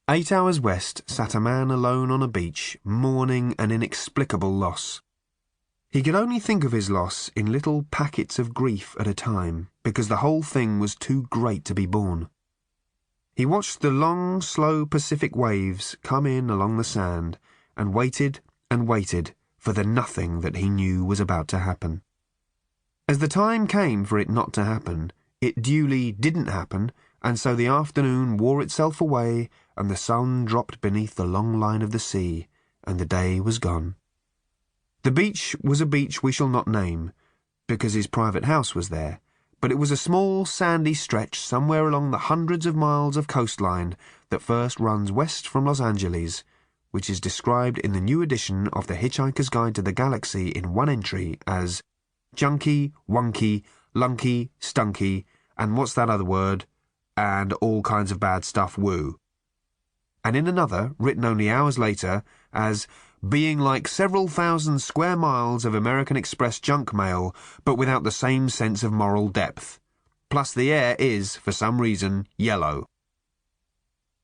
8 hours west sat a man alone on a beach, mourning an inexplicable loss. He could only think of his loss in little packets of grief at a time, because the whole thing was too great to be borne. He watched the long, slow Pacific waves come in along the sand, and waited for the nothing that he knew was about to happen. As the time came for it not to happen, it duly didn't happen, and so the afternoon wore itself away, and the sun dropped beneath the long line of the sea, and the day was gone. The beach was a beach we shall not name, because his private house was there, but it was a small sandy stretch somewhere along the hundreds of miles of coastline that first runs west from Los Angeles, which is described in the new edition of the Hitchhiker's Guide to the Galaxy in one entry as junky, wonky, lunky, stunky, and what's that other word, and all kinds of bad stuff woo. And in another, written only hours later, as being like several thousand square miles of American Express junk mail, but without the same sense of moral depth. Plus the air is, for some reason, yellow.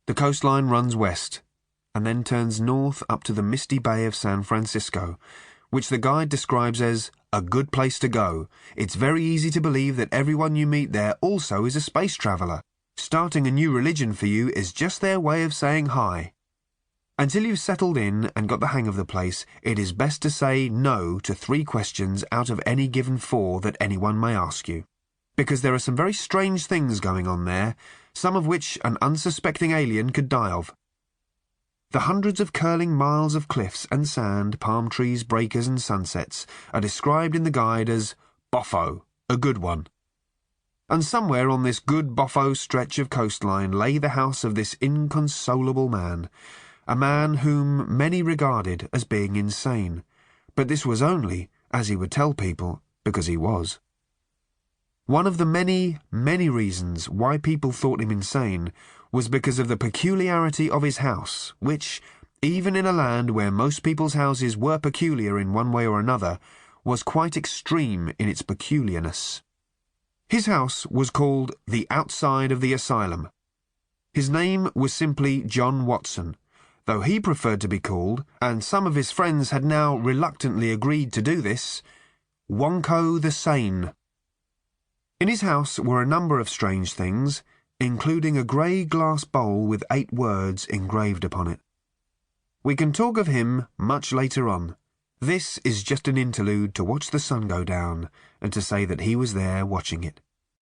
The coastline runs west, and then turns north up to the misty bay of San Francisco, which the guide describes as a good place to go. It's very easy to believe that everyone you meet there also is a space traveller. Starting a new religion for you is just their way of saying hi. Until you've settled in and got the hang of the place, it is best to say no to 3 questions out of any given 4 that anyone may ask you. Because there are some very strange things going on there, some of which an unsuspecting alien could die of. The hundreds of curling miles of cliffs and sand, palm trees, breakers and sunsets are described in the guide as boffo, a good one. And somewhere on this good boffo stretch of coastline lay the house of this inconsolable man, a man whom many regarded as being insane, but this was only, as he would tell people, because he was. One of the many, many reasons why people thought him insane was because of the peculiarity of his house, which, even in a land where most people's houses were peculiar in one way or another, was quite extreme in its peculiarness. His house was called the outside of the asylum. His name was simply John Watson, though he preferred to be called, and some of his friends had now reluctantly agreed to do this, Wonko the Sane. In his house were a number of strange things, including a grey glass bowl with 8 words engraved upon it. We can talk of him much later on. This is just an interlude to watch the sun go down, and to say that he was there watching it.